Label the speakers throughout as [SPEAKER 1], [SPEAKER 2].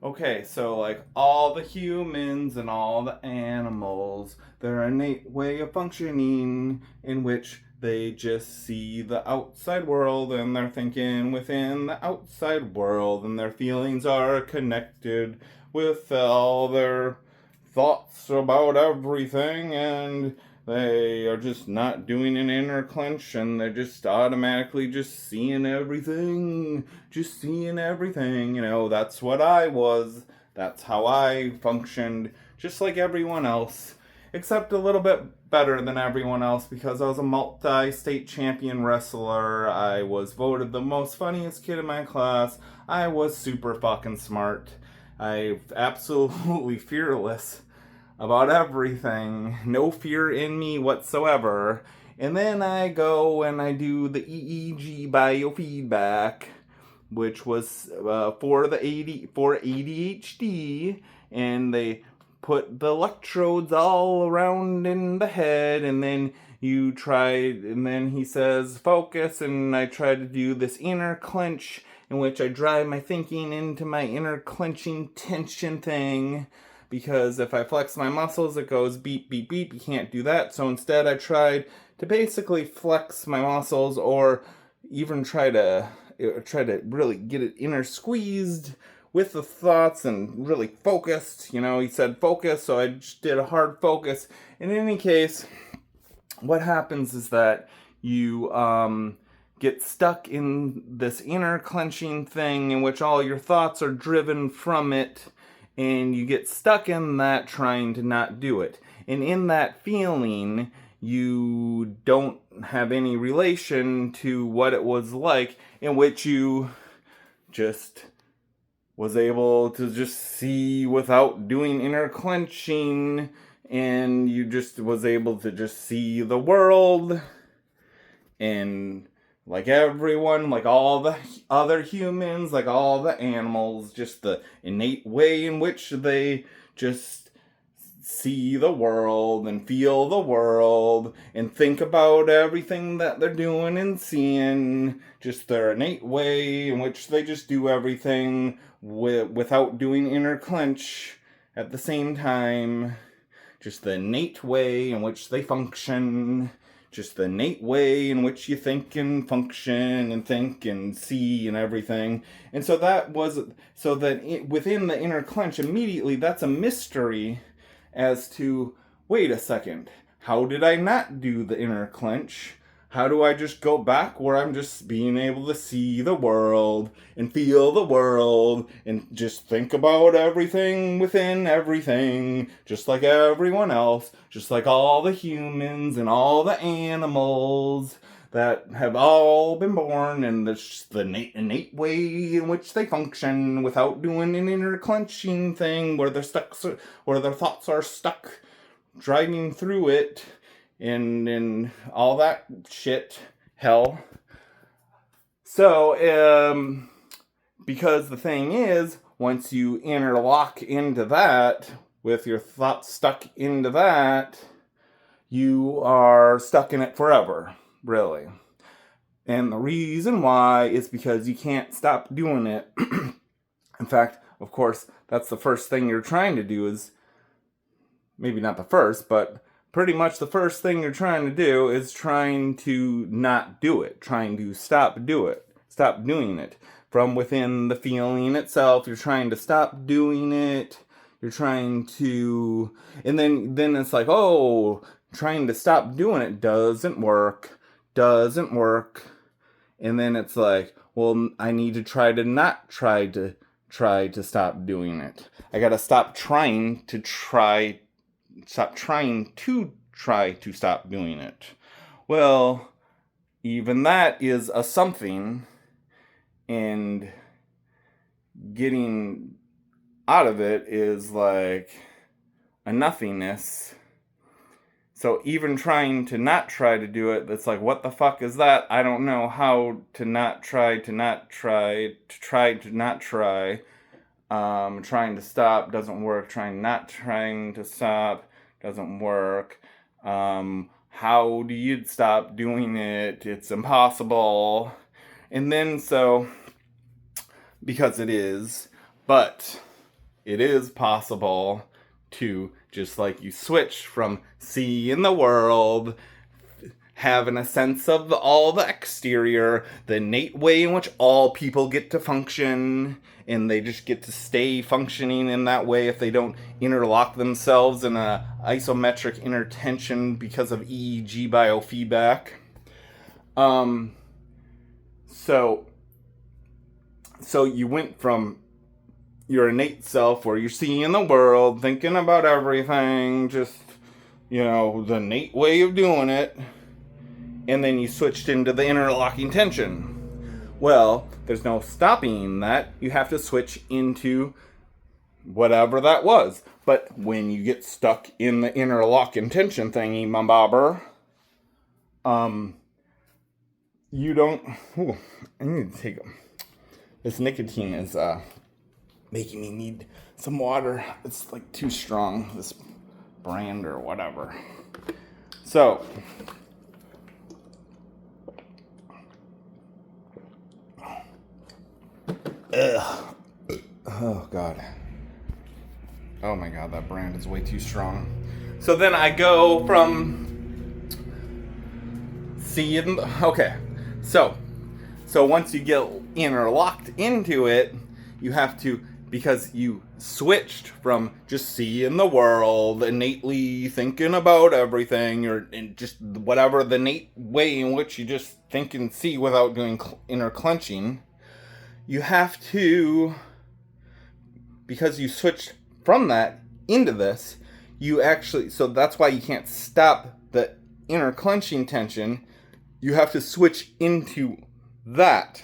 [SPEAKER 1] Okay, so like all the humans and all the animals, their innate way of functioning in which they just see the outside world and they're thinking within the outside world and their feelings are connected with all their thoughts about everything and they are just not doing an inner clench and they're just automatically just seeing everything. Just seeing everything. That's what I was. That's how I functioned. Just like everyone else. Except a little bit better than everyone else because I was a multi state champion wrestler. I was voted the most funniest kid in my class. I was super fucking smart. I absolutely fearless about everything. No fear in me whatsoever. And then I go and I do the EEG biofeedback, which was for ADHD, and they put the electrodes all around in the head, and then and then he says focus, and I try to do this inner clench in which I drive my thinking into my inner clenching tension thing because if I flex my muscles, it goes beep, beep, beep. You can't do that. So instead, I tried to basically flex my muscles or even try to really get it inner squeezed with the thoughts and really focused. He said focus, so I just did a hard focus. In any case, what happens is that you get stuck in this inner clenching thing in which all your thoughts are driven from it, and you get stuck in that trying to not do it. And in that feeling, you don't have any relation to what it was like in which you just was able to just see without doing inner clenching, and you just was able to just see the world and like everyone, like all the other humans, like all the animals, just the innate way in which they just see the world and feel the world and think about everything that they're doing and seeing, just their innate way in which they just do everything without doing inner clench at the same time, just the innate way in which they function, just the innate way in which you think and function and think and see and everything. And so that was so that within the inner clench immediately that's a mystery as to wait a second, how did I not do the inner clench? How do I just go back where I'm just being able to see the world and feel the world and just think about everything within everything, just like everyone else, just like all the humans and all the animals that have all been born and the innate way in which they function without doing an inner clenching thing where where their thoughts are stuck driving through it and all that shit hell. So because the thing is, once you interlock into that with your thoughts stuck into that, you are stuck in it forever, really. And the reason why is because you can't stop doing it. In fact, of course, that's the first thing you're trying to do is maybe not the first, but pretty much the first thing you're trying to do is trying to not do it, trying to stop doing it. From within the feeling itself, you're trying to stop doing it. You're trying to, and then it's like, oh, trying to stop doing it doesn't work. And then it's like, well, I need to try to not try to stop doing it. I gotta stop trying to stop doing it. Well, even that is a something, and getting out of it is like a nothingness. So even trying to not try to do it, that's like, what the fuck is that? I don't know how to not try to not try, to try to not try. Trying to stop doesn't work. Trying to stop doesn't work. How do you stop doing it? It's impossible. And then so, because it is, but it is possible to, just like you switch from seeing the world, having a sense of all the exterior, the innate way in which all people get to function, and they just get to stay functioning in that way if they don't interlock themselves in a isometric intertension because of EEG biofeedback. So you went from your innate self where you're seeing the world, thinking about everything, just, the innate way of doing it, and then you switched into the interlocking tension. Well, there's no stopping that. You have to switch into whatever that was. But when you get stuck in the interlocking tension thingy, my bobber, you don't... Ooh, I need to take... This nicotine is making me need some water. It's like too strong, this brand or whatever. So... Ugh. Oh, God. Oh, my God, that brand is way too strong. So then I go from seeing... Okay, so once you get interlocked into it, you have to... Because you switched from just seeing the world, innately thinking about everything, or in just whatever the innate way in which you just think and see without doing inner clenching... You have to, because you switched from that into this, you actually, so that's why you can't stop the inner clenching tension. You have to switch into that.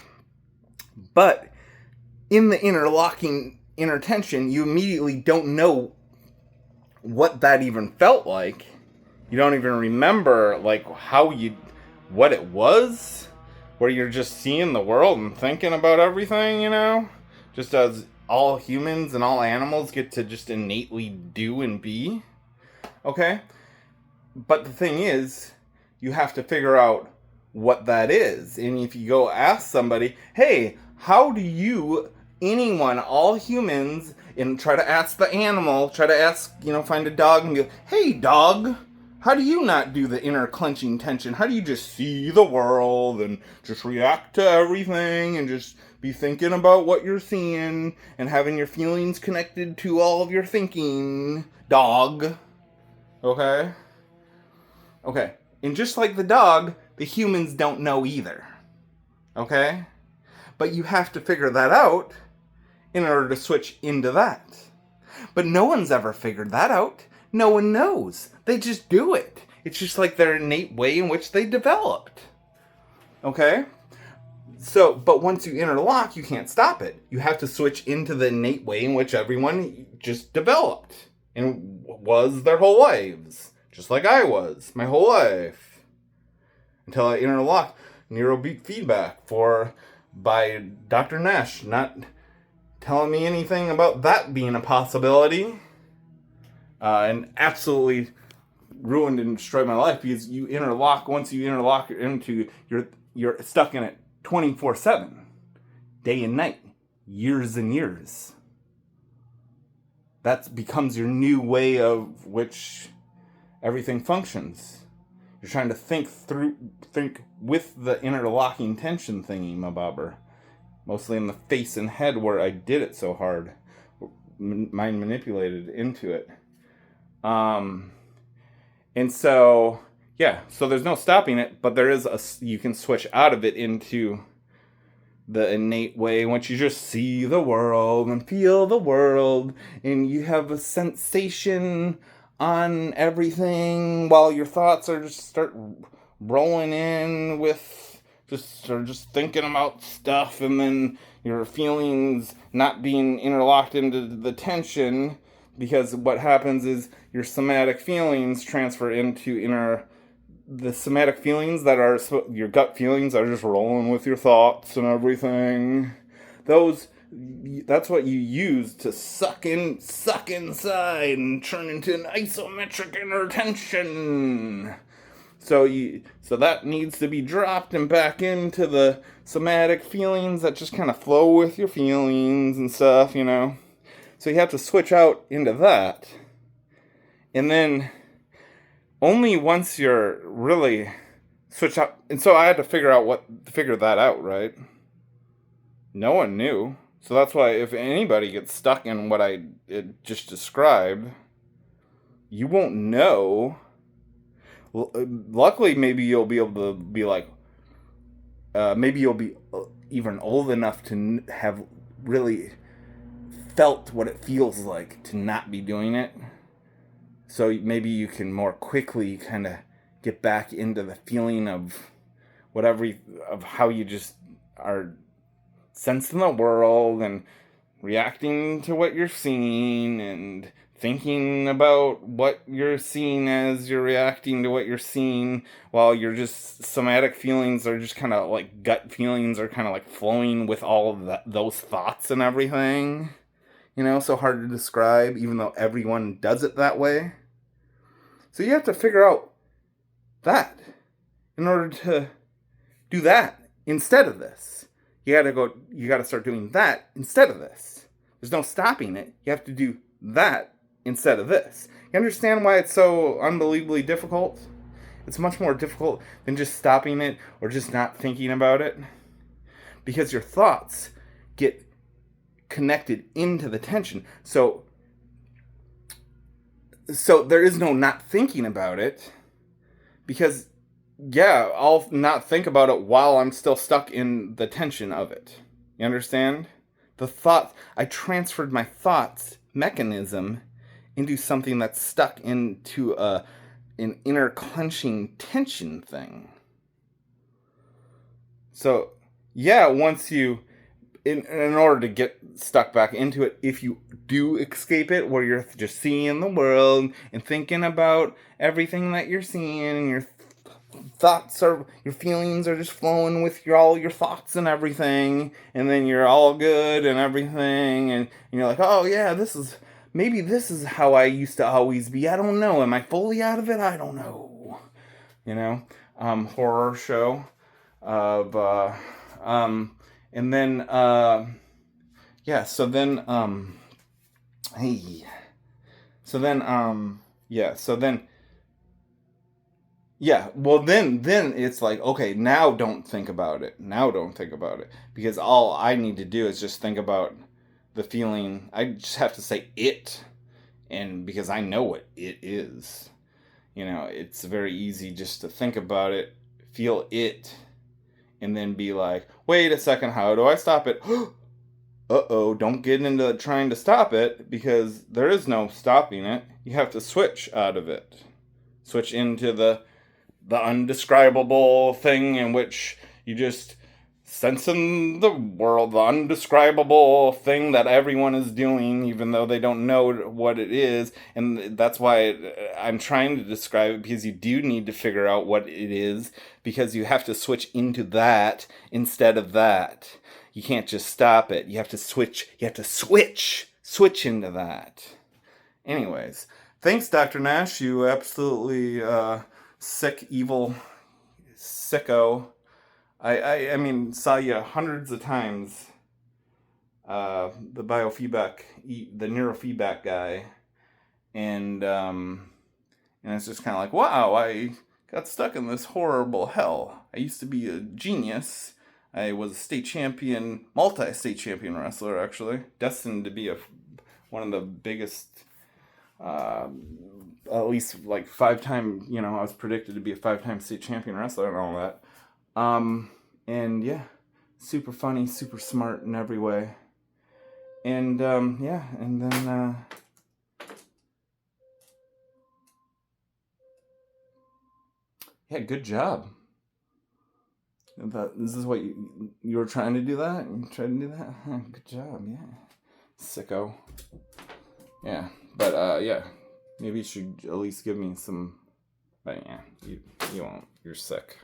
[SPEAKER 1] But in the interlocking inner tension, you immediately don't know what that even felt like. You don't even remember, like, what it was. Where you're just seeing the world and thinking about everything, just as all humans and all animals get to just innately do and be. Okay? But the thing is, you have to figure out what that is. And if you go ask somebody, hey, how do anyone, all humans, and try to ask the animal, find a dog and go, hey, dog, how do you not do the inner clenching tension? How do you just see the world and just react to everything and just be thinking about what you're seeing and having your feelings connected to all of your thinking, dog? Okay? Okay. And just like the dog, the humans don't know either. Okay? But you have to figure that out in order to switch into that. But no one's ever figured that out. No one knows. They just do it. It's just like their innate way in which they developed. Okay? So, but once you interlock, you can't stop it. You have to switch into the innate way in which everyone just developed and was their whole lives. Just like I was my whole life. Until I interlocked neurobeat feedback by Dr. Nash, not telling me anything about that being a possibility. And absolutely ruined and destroyed my life because once you interlock into, you're stuck in it 24/7, day and night, years and years. That becomes your new way of which everything functions. You're trying to think with the interlocking tension thingy, my bobber. Mostly in the face and head where I did it so hard. Mind manipulated into it. And so, yeah, so there's no stopping it, but you can switch out of it into the innate way once you just see the world and feel the world, and you have a sensation on everything while your thoughts are just start rolling in with just thinking about stuff, and then your feelings not being interlocked into the tension, because what happens is your somatic feelings transfer into the somatic feelings that are your gut feelings are just rolling with your thoughts and everything. That's what you use to suck inside and turn into an isometric inner tension. So that needs to be dropped and back into the somatic feelings that just kind of flow with your feelings and stuff, So you have to switch out into that. And then only once you're really switch out. And so I had to figure that out, right? No one knew. So that's why if anybody gets stuck in what I just described, you won't know. Luckily, maybe you'll be able to be like, maybe you'll be even old enough to have really felt what it feels like to not be doing it. So maybe you can more quickly kind of get back into the feeling of of how you just are sensing the world and reacting to what you're seeing and thinking about what you're seeing as you're reacting to what you're seeing, while your just somatic feelings are just kind of like gut feelings are kind of like flowing with all of those thoughts and everything. So hard to describe, even though everyone does it that way. So you have to figure out that in order to do that instead of this. You gotta start doing that instead of this. There's no stopping it. You have to do that instead of this. You understand why it's so unbelievably difficult? It's much more difficult than just stopping it or just not thinking about it. Because your thoughts get connected into the tension. So there is no not thinking about it, because I'll not think about it while I'm still stuck in the tension of it. You understand? I transferred my thoughts mechanism into something that's stuck into an inner clenching tension thing. So, once you, in order to get stuck back into it, if you do escape it, where you're just seeing the world and thinking about everything that you're seeing, and your feelings are just flowing with all your thoughts and everything, and then you're all good and everything, and you're like, oh yeah, this is how I used to always be. I don't know. Am I fully out of it? I don't know. Horror show of, and then, so then, then it's like, okay, now don't think about it. Because all I need to do is just think about the feeling. I just have to say it, and because I know what it is. It's very easy just to think about it, feel it, and then be like, wait a second, how do I stop it? Uh-oh, don't get into trying to stop it, because there is no stopping it. You have to switch out of it. Switch into the undescribable thing in which you just sensing the world, the undescribable thing that everyone is doing, even though they don't know what it is. And that's why I'm trying to describe it, because you do need to figure out what it is, because you have to switch into that instead of that. You can't just stop it. You have to switch into that. Anyways, thanks, Dr. Nash. You absolutely sick, evil sicko. I mean, saw you hundreds of times. The biofeedback, the neurofeedback guy, and it's just kind of like, wow, I got stuck in this horrible hell. I used to be a genius. I was a state champion, multi-state champion wrestler, actually, destined to be one of the biggest. At least like 5-time, I was predicted to be a 5-time state champion wrestler and all that. And yeah, super funny, super smart in every way. And and then good job. This is what you were trying to do that? You tried to do that? Good job, yeah. Sicko. Yeah, but maybe you should at least give me some. But yeah, you won't. You're sick.